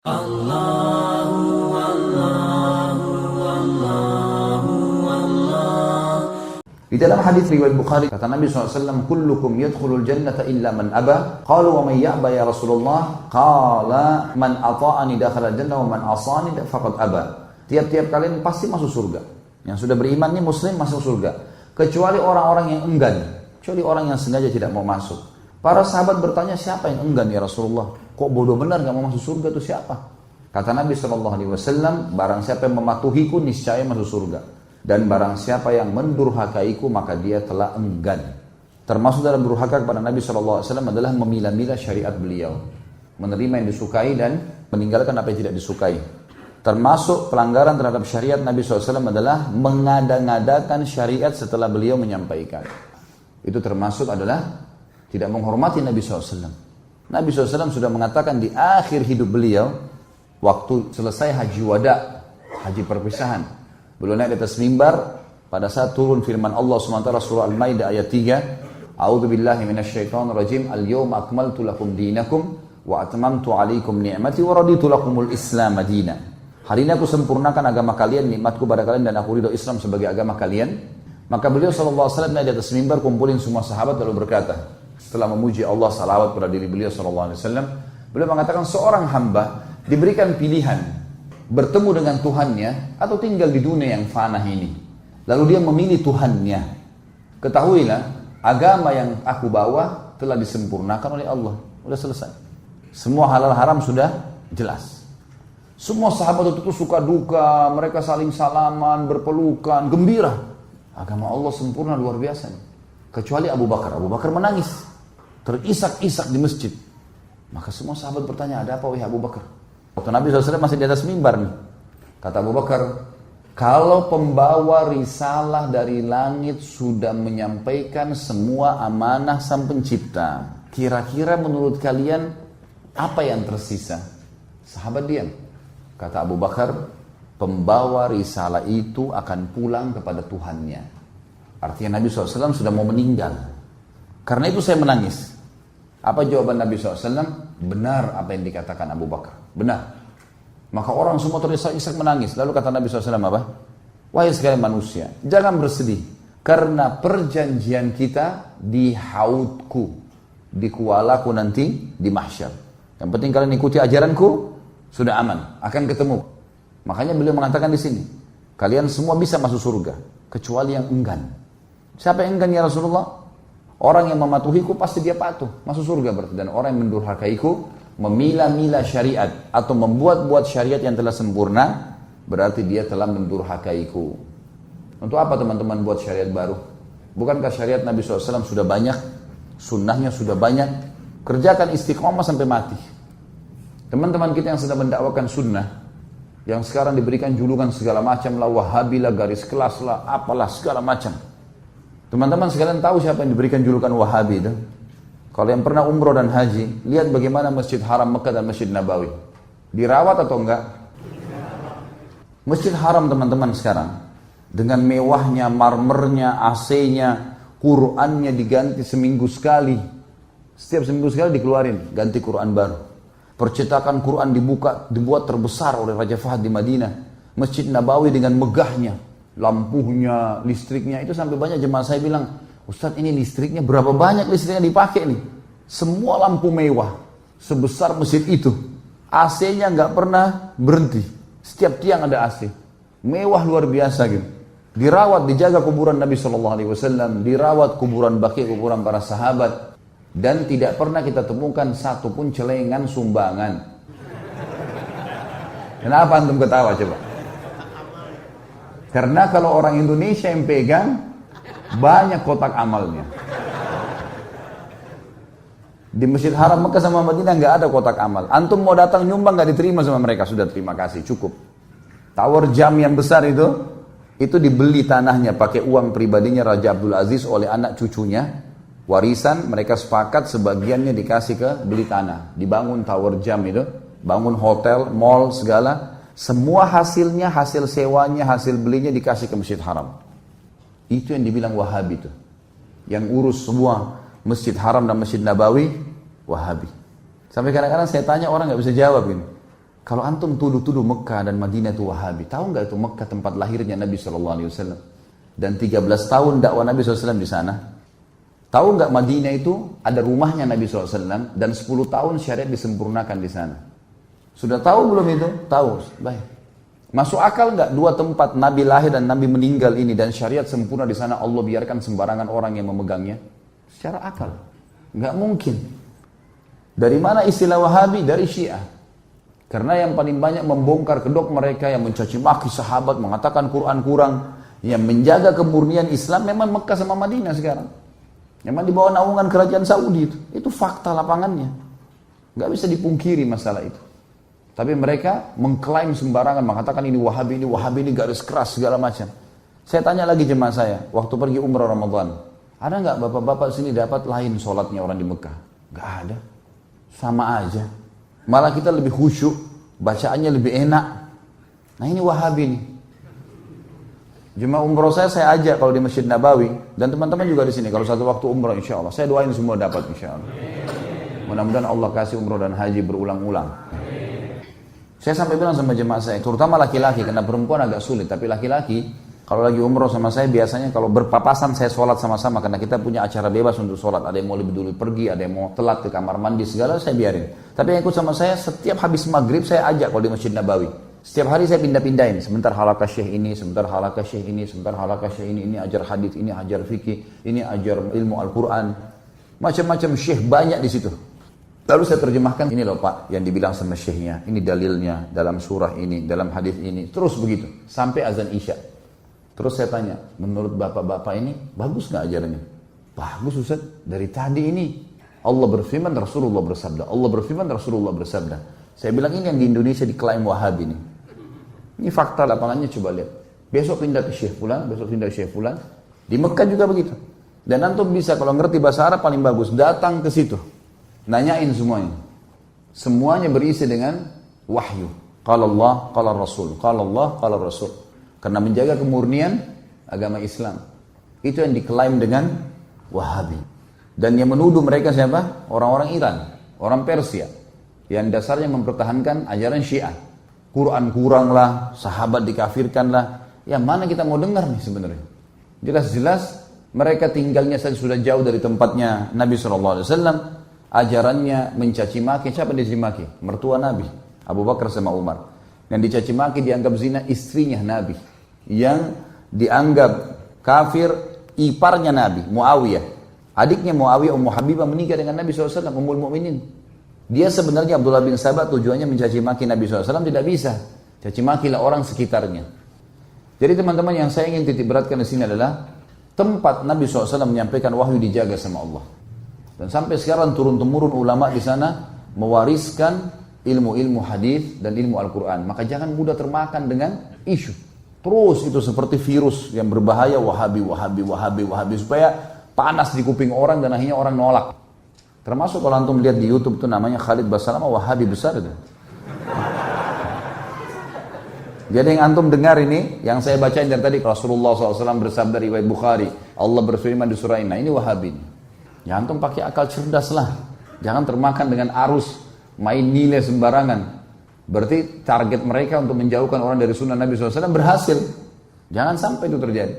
Allahu Allahu Allahu Allah. Di dalam hadis riwayat Bukhari kata Nabi SAW, kullukum yadkhulul jannata illa man aba. Qalu wa man ya'ba ya Rasulullah? Qala man ata'ani dakhala jannah wa man asani faqad aba. Tiap-tiap kalian pasti masuk surga. Yang sudah beriman ini muslim masuk surga. Kecuali orang-orang yang enggan, kecuali orang yang sengaja tidak mau masuk. Para sahabat bertanya, siapa yang enggan ya Rasulullah? Kok bodoh benar gak mau masuk surga itu siapa? Kata Nabi SAW, barang siapa yang mematuhiku niscaya masuk surga. Dan barang siapa yang mendurhakaiku maka dia telah enggan. Termasuk dalam durhaka kepada Nabi SAW adalah memilah-milah syariat beliau. Menerima yang disukai dan meninggalkan apa yang tidak disukai. Termasuk pelanggaran terhadap syariat Nabi SAW adalah mengada-ngadakan syariat setelah beliau menyampaikan. Itu termasuk adalah tidak menghormati Nabi SAW. Nabi SAW sudah mengatakan di akhir hidup beliau, waktu selesai haji wada, haji perpisahan, beliau naik di atas mimbar pada saat turun firman Allah SWT surah Al-Maidah ayat 3, A'udzubillahi minasyaitonirrajim, al-yawma akmaltu lakum dinakum wa atmamtu alaikum ni'mati wa raditu lakumul Islam madina. Hari ini aku sempurnakan agama kalian, nikmatku pada kalian dan aku ridho Islam sebagai agama kalian. Maka beliau SAW naik di atas mimbar, kumpulin semua sahabat lalu berkata, setelah memuji Allah, salawat pada diri beliau SAW, beliau mengatakan seorang hamba diberikan pilihan bertemu dengan Tuhannya atau tinggal di dunia yang fana ini. Lalu dia memilih Tuhannya. Ketahuilah, agama yang aku bawa telah disempurnakan oleh Allah. Sudah selesai. Semua halal haram sudah jelas. Semua sahabat itu suka duka, mereka saling salaman, berpelukan, gembira. Agama Allah sempurna luar biasa. Kecuali Abu Bakar. Abu Bakar menangis. Terisak-isak di masjid. Maka semua sahabat bertanya, ada apa wahai Abu Bakar? Waktu Nabi SAW masih di atas mimbar nih. Kata Abu Bakar, kalau pembawa risalah dari langit sudah menyampaikan semua amanah sang pencipta, kira-kira menurut kalian apa yang tersisa? Sahabat diam. Kata Abu Bakar, pembawa risalah itu akan pulang kepada Tuhannya. Artinya Nabi SAW sudah mau meninggal. Karena itu saya menangis. Apa jawaban Nabi SAW? Benar apa yang dikatakan Abu Bakar. Benar. Maka orang semua terisak-isak menangis. Lalu kata Nabi SAW apa? Wahai sekalian manusia, jangan bersedih. Karena perjanjian kita di haudku, di kualaku nanti di mahsyar. Yang penting kalian ikuti ajaranku, sudah aman, akan ketemu. Makanya beliau mengatakan di sini, kalian semua bisa masuk surga, kecuali yang enggan. Siapa yang enggan ya Rasulullah? Orang yang mematuhiku pasti dia patuh, masuk surga berarti. Dan orang yang mendurhakaiku, memilah-milah syariat atau membuat-buat syariat yang telah sempurna, berarti dia telah mendurhakaiku. Untuk apa teman-teman buat syariat baru? Bukankah syariat Nabi SAW sudah banyak, sunnahnya sudah banyak? Kerjakan istiqomah sampai mati. Teman-teman kita yang sedang mendakwakan sunnah, yang sekarang diberikan julukan segala macam lah, wahabi lah, garis kelas lah, apalah segala macam. Teman-teman sekalian tahu siapa yang diberikan julukan Wahabi itu? Kalau yang pernah umroh dan haji, lihat bagaimana Masjid Haram Mekah dan Masjid Nabawi. Dirawat atau enggak? Masjid Haram teman-teman sekarang, dengan mewahnya, marmernya, AC-nya, Qurannya diganti seminggu sekali. Setiap seminggu sekali dikeluarin, ganti Quran baru. Percetakan Quran dibuat terbesar oleh Raja Fahd di Madinah. Masjid Nabawi dengan megahnya, lampunya, listriknya, itu sampai banyak jemaah saya bilang, Ustadz ini listriknya berapa banyak listriknya dipakai nih? Semua lampu mewah, sebesar masjid itu. AC-nya nggak pernah berhenti, setiap tiang ada AC. Mewah luar biasa gitu. Dirawat, dijaga kuburan Nabi SAW, dirawat kuburan Baqi, kuburan para sahabat. Dan tidak pernah kita temukan satupun celengan sumbangan. Kenapa antum ketawa coba? Karena kalau orang Indonesia yang pegang, banyak kotak amalnya. Di Masjid Haram Mekah sama Madinah nggak ada kotak amal. Antum mau datang nyumbang nggak diterima sama mereka. Sudah terima kasih, cukup. Tower jam yang besar itu dibeli tanahnya pakai uang pribadinya Raja Abdul Aziz oleh anak cucunya. Warisan, mereka sepakat sebagiannya dikasih ke beli tanah. Dibangun tower jam itu, bangun hotel, mall, segala. Semua hasilnya, hasil sewanya, hasil belinya dikasih ke Masjid Haram. Itu yang dibilang Wahabi itu. Yang urus semua Masjid Haram dan Masjid Nabawi, Wahabi. Sampai kadang-kadang saya tanya orang nggak bisa jawab ini. Kalau antum tuduh-tuduh Mekah dan Madinah itu Wahabi, tahu nggak itu Mekah tempat lahirnya Nabi SAW? Dan 13 tahun dakwah Nabi SAW di sana. Tahu nggak Madinah itu ada rumahnya Nabi SAW dan 10 tahun syariat disempurnakan di sana. Sudah tahu belum itu? Tahu. Baik. Masuk akal nggak dua tempat Nabi lahir dan Nabi meninggal ini dan syariat sempurna di sana Allah biarkan sembarangan orang yang memegangnya? Secara akal, nggak mungkin. Dari mana istilah Wahabi? Dari Syiah. Karena yang paling banyak membongkar kedok mereka yang mencaci maki sahabat, mengatakan Quran kurang, yang menjaga kemurnian Islam memang Mekah sama Madinah sekarang. Memang di bawah naungan kerajaan Saudi itu fakta lapangannya. Nggak bisa dipungkiri masalah itu. Tapi mereka mengklaim sembarangan, mengatakan ini Wahabi ini garis keras segala macam. Saya tanya lagi jemaah saya, waktu pergi umrah Ramadan, ada nggak bapak-bapak sini dapat lain sholatnya orang di Mekah? Nggak ada, sama aja. Malah kita lebih khusyuk, bacaannya lebih enak. Nah ini Wahabi nih. Jemaah umroh saya ajak kalau di Masjid Nabawi dan teman-teman juga di sini. Kalau satu waktu umroh insya Allah, saya doain semua dapat insya Allah. Mudah-mudahan Allah kasih umroh dan haji berulang-ulang. Saya sampai bilang sama jemaah saya, terutama laki-laki, karena perempuan agak sulit, tapi laki-laki kalau lagi umroh sama saya biasanya kalau berpapasan saya sholat sama-sama karena kita punya acara bebas untuk sholat. Ada yang mau lebih dulu pergi, ada yang mau telat ke kamar mandi segala saya biarin. Tapi yang ikut sama saya setiap habis maghrib saya ajak kalau di Masjid Nabawi. Setiap hari saya pindah-pindahin, sebentar halaqah syekh ini, sebentar halaqah syekh ini, sebentar halaqah syekh ini ajar hadits, ini ajar fikih, ini ajar ilmu Al-Quran. Macam-macam syekh banyak di situ. Lalu saya terjemahkan, ini loh Pak yang dibilang sama syekhnya, ini dalilnya dalam surah ini, dalam hadis ini, terus begitu sampai azan Isya. Terus saya tanya, menurut bapak-bapak ini bagus nggak ajarannya? Bagus Ustaz, dari tadi ini Allah berfirman, Rasulullah bersabda. Allah berfirman, Rasulullah bersabda. Saya bilang ini yang di Indonesia diklaim Wahabi nih. Ini fakta lapangannya, coba lihat. Besok pindah ke Syekh Fulan, besok pindah ke Syekh Fulan. Di Mekah juga begitu. Dan antum bisa kalau ngerti bahasa Arab paling bagus, datang ke situ. Nanyain semuanya. Semuanya berisi dengan wahyu. Qala Allah, qala Rasul. Qala Allah, qala Rasul. Karena menjaga kemurnian agama Islam. Itu yang diklaim dengan Wahabi. Dan yang menuduh mereka siapa? Orang-orang Iran, orang Persia. Yang dasarnya mempertahankan ajaran Syiah. Quran kurang lah, sahabat dikafirkan lah. Yang mana kita mau dengar nih sebenarnya? Jelas-jelas mereka tinggalnya saja sudah jauh dari tempatnya Nabi SAW. Ajarannya mencaci maki. Siapa yang dicaci maki? Mertua Nabi, Abu Bakar sama Umar. Yang dicaci maki dianggap zina istrinya Nabi. Yang dianggap kafir iparnya Nabi, Muawiyah. Adiknya Muawiyah, Ummu Habibah menikah dengan Nabi SAW, Ummul Mukminin. Dia sebenarnya Abdullah bin Sabah tujuannya mencaci maki Nabi SAW, tidak bisa. Caci makilah orang sekitarnya. Jadi teman-teman yang saya ingin titik beratkan di sini adalah tempat Nabi SAW menyampaikan wahyu dijaga sama Allah. Dan sampai sekarang turun-temurun ulama di sana mewariskan ilmu-ilmu hadis dan ilmu Al-Quran. Maka jangan mudah termakan dengan isu. Terus itu seperti virus yang berbahaya, Wahabi, supaya panas di kuping orang dan akhirnya orang nolak. Termasuk kalau antum lihat di YouTube itu namanya Khalid Basalamah, Wahabi besar itu. Jadi yang antum dengar ini, yang saya bacain dari tadi, Rasulullah SAW bersabda riwayat Bukhari, Allah berfirman di surah ini Wahabi. Ya antum pakai akal cerdas lah. Jangan termakan dengan arus main nilai sembarangan. Berarti target mereka untuk menjauhkan orang dari sunnah Nabi SAW berhasil. Jangan sampai itu terjadi.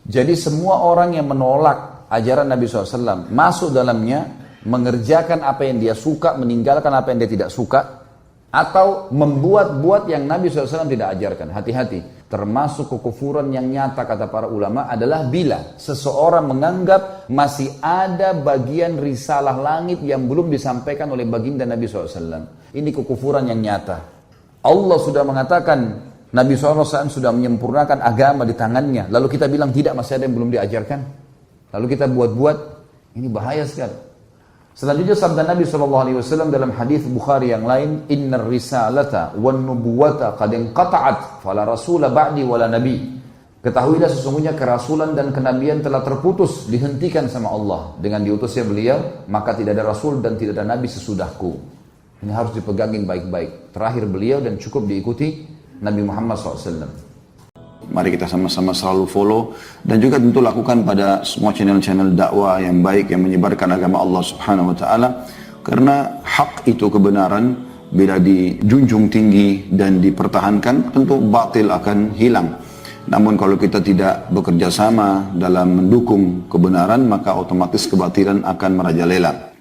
Jadi semua orang yang menolak ajaran Nabi SAW masuk dalamnya, mengerjakan apa yang dia suka, meninggalkan apa yang dia tidak suka, atau membuat-buat yang Nabi SAW tidak ajarkan. Hati-hati. Termasuk kekufuran yang nyata kata para ulama adalah bila seseorang menganggap masih ada bagian risalah langit yang belum disampaikan oleh baginda Nabi SAW. Ini kekufuran yang nyata. Allah sudah mengatakan Nabi SAW sudah menyempurnakan agama di tangannya. Lalu kita bilang tidak, masih ada yang belum diajarkan. Lalu kita buat-buat, ini bahaya sekali. Selanjutnya sabda Nabi SAW dalam hadis Bukhari yang lain, Innar risalata wan nubuwata qad inqata'at fala rasula ba'di wala nabi. Ketahuilah sesungguhnya kerasulan dan kenabian telah terputus, dihentikan sama Allah. Dengan diutusnya beliau, maka tidak ada rasul dan tidak ada nabi sesudahku. Ini harus dipegangin baik-baik. Terakhir beliau dan cukup diikuti Nabi Muhammad SAW. Mari kita sama-sama selalu follow dan juga tentu lakukan pada semua channel-channel dakwah yang baik yang menyebarkan agama Allah Subhanahu wa taala, karena hak itu kebenaran bila dijunjung tinggi dan dipertahankan, tentu batil akan hilang. Namun kalau kita tidak bekerja sama dalam mendukung kebenaran, maka otomatis kebatilan akan merajalela.